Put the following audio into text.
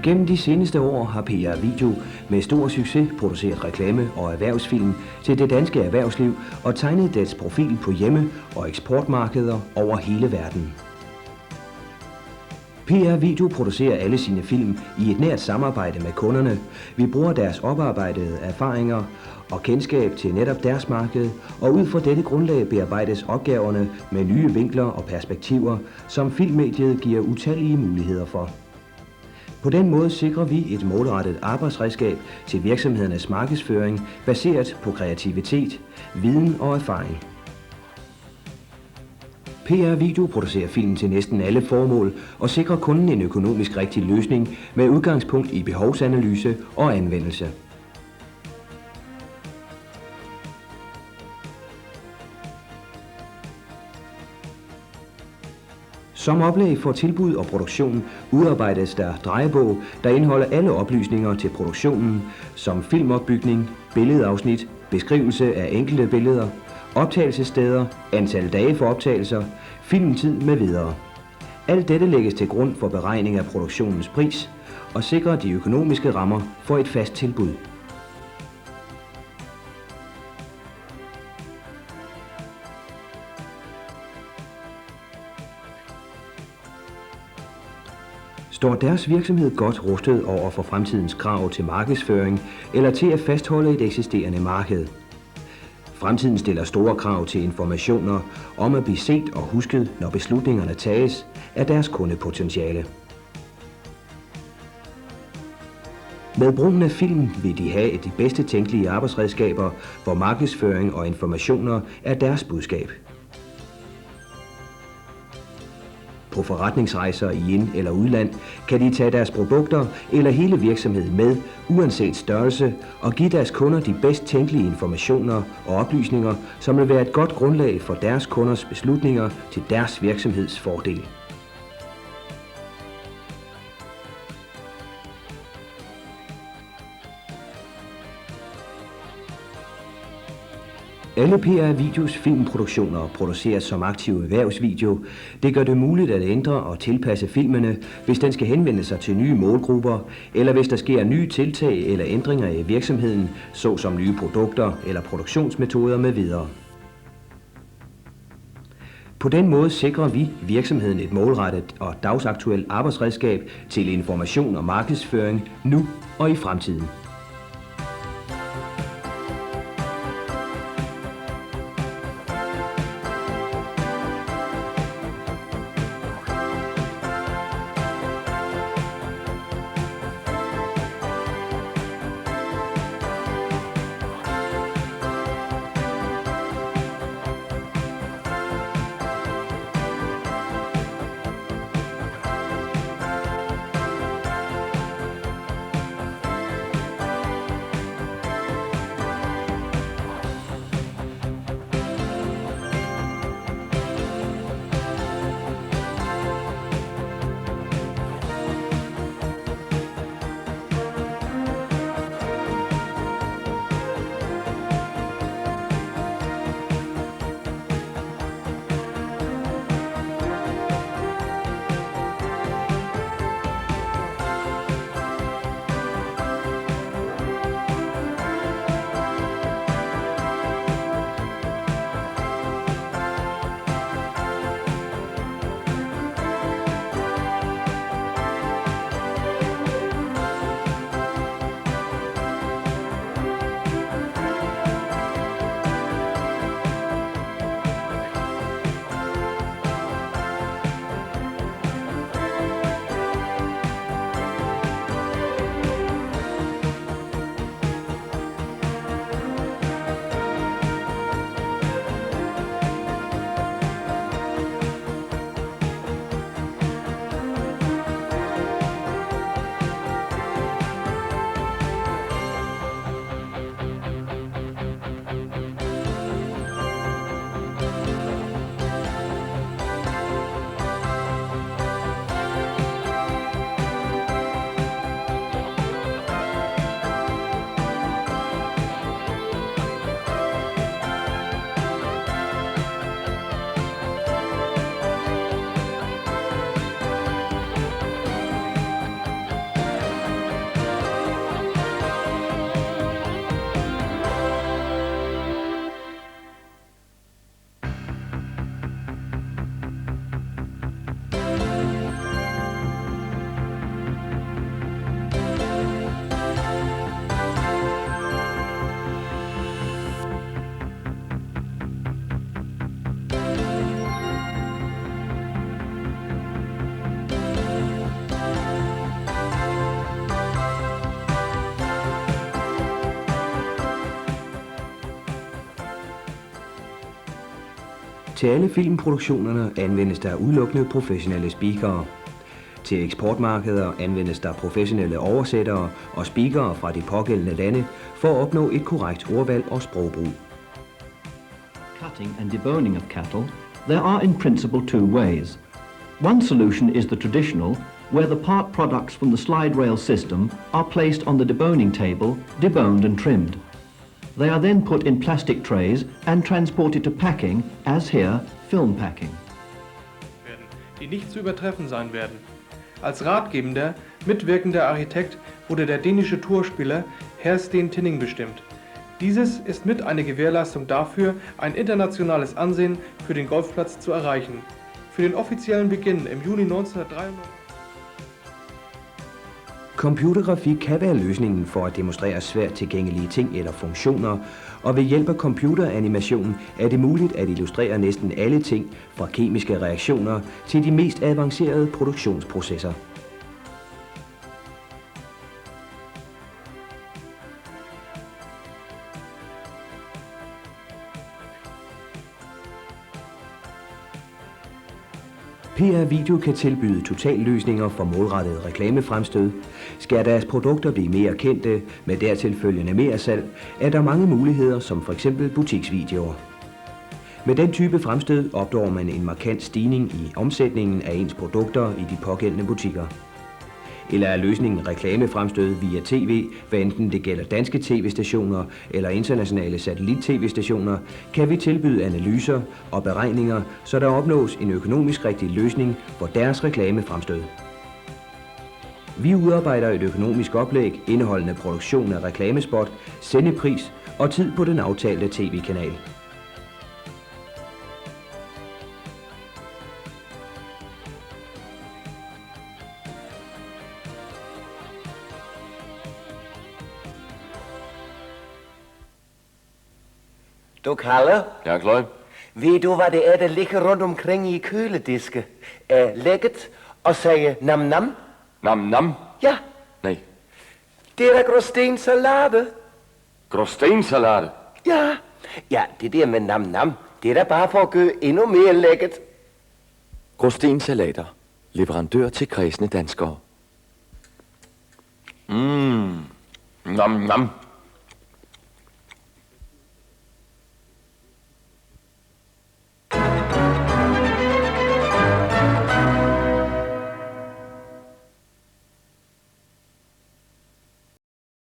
Gennem de seneste år har PR Video med stor succes produceret reklame- og erhvervsfilm til det danske erhvervsliv og tegnet dets profil på hjemme- og eksportmarkeder over hele verden. PR Video producerer alle sine film i et nært samarbejde med kunderne. Vi bruger deres oparbejdede erfaringer og kendskab til netop deres marked, og ud fra dette grundlag bearbejdes opgaverne med nye vinkler og perspektiver, som filmmediet giver utallige muligheder for. På den måde sikrer vi et målrettet arbejdsredskab til virksomhedernes markedsføring baseret på kreativitet, viden og erfaring. PR Video producerer film til næsten alle formål og sikrer kunden en økonomisk rigtig løsning med udgangspunkt i behovsanalyse og anvendelse. Som oplæg for tilbud og produktion udarbejdes der drejebog, der indeholder alle oplysninger til produktionen, som filmopbygning, billedafsnit, beskrivelse af enkelte billeder, optagelsessteder, antal dage for optagelser, filmtid med videre. Alt dette lægges til grund for beregning af produktionens pris og sikrer de økonomiske rammer for et fast tilbud. Står deres virksomhed godt rustet over for fremtidens krav til markedsføring eller til at fastholde et eksisterende marked? Fremtiden stiller store krav til informationer om at blive set og husket, når beslutningerne tages af deres kundepotentiale. Med brugen af film vil de have de bedste tænkelige arbejdsredskaber, hvor markedsføring og informationer er deres budskab. På forretningsrejser i ind- eller udland kan de tage deres produkter eller hele virksomheden med, uanset størrelse, og give deres kunder de bedst tænkelige informationer og oplysninger, som vil være et godt grundlag for deres kunders beslutninger til deres virksomheds fordel. Alle PR Videos filmproduktioner produceres som aktiv erhvervsvideo. Det gør det muligt at ændre og tilpasse filmene, hvis den skal henvende sig til nye målgrupper, eller hvis der sker nye tiltag eller ændringer i virksomheden, såsom nye produkter eller produktionsmetoder med videre. På den måde sikrer vi virksomheden et målrettet og dagsaktuelt arbejdsredskab til information og markedsføring nu og i fremtiden. Til alle filmproduktionerne anvendes der udelukkende professionelle speakere. Til eksportmarkeder anvendes der professionelle oversættere og speakere fra de pågældende lande for at opnå et korrekt ordvalg og sprogbrug. Cutting and deboning of cattle, there are in principle two ways. One solution is the traditional, where the part products from the slide rail system are placed on the deboning table, deboned and trimmed. They are then put in plastic trays and transported to packing, as here, film packing. Die nicht zu übertreffen sein werden. Als ratgebender, mitwirkender Architekt wurde der dänische Tourspieler Herr Steen Tinning bestimmt. Dieses ist mit eine Gewährleistung dafür, ein internationales Ansehen für den Golfplatz zu erreichen. Für den officiellen Beginn im Juni 1993. Computergrafik kan være løsningen for at demonstrere svært tilgængelige ting eller funktioner, og ved hjælp af computeranimation er det muligt at illustrere næsten alle ting fra kemiske reaktioner til de mest avancerede produktionsprocesser. PR Video kan tilbyde totalløsninger for målrettede reklamefremstød. Skal deres produkter blive mere kendte med dertil følgende mere salg, er der mange muligheder som f.eks. butiksvideoer. Med den type fremstød opnår man en markant stigning i omsætningen af ens produkter i de pågældende butikker. Eller er løsningen reklamefremstød via tv, hvad enten det gælder danske tv-stationer eller internationale satellit-tv-stationer, kan vi tilbyde analyser og beregninger, så der opnås en økonomisk rigtig løsning for deres reklamefremstød. Vi udarbejder et økonomisk oplæg indeholdende produktion af reklamespot, sendepris og tid på den aftalte tv-kanal. Du, Kalle? Ja, Kloy? Ved du, hvad det er, der ligger rundt omkring i kølediske? Lægget og sige nam nam? Nam nam? Ja, Nej. det er da gråstensalade. Gråstensalade? Ja, ja, det der med nam nam, det er da bare for at gøre endnu mere lækkert. Gråstensalater. Leverandør til kredsende danskere. Nam nam.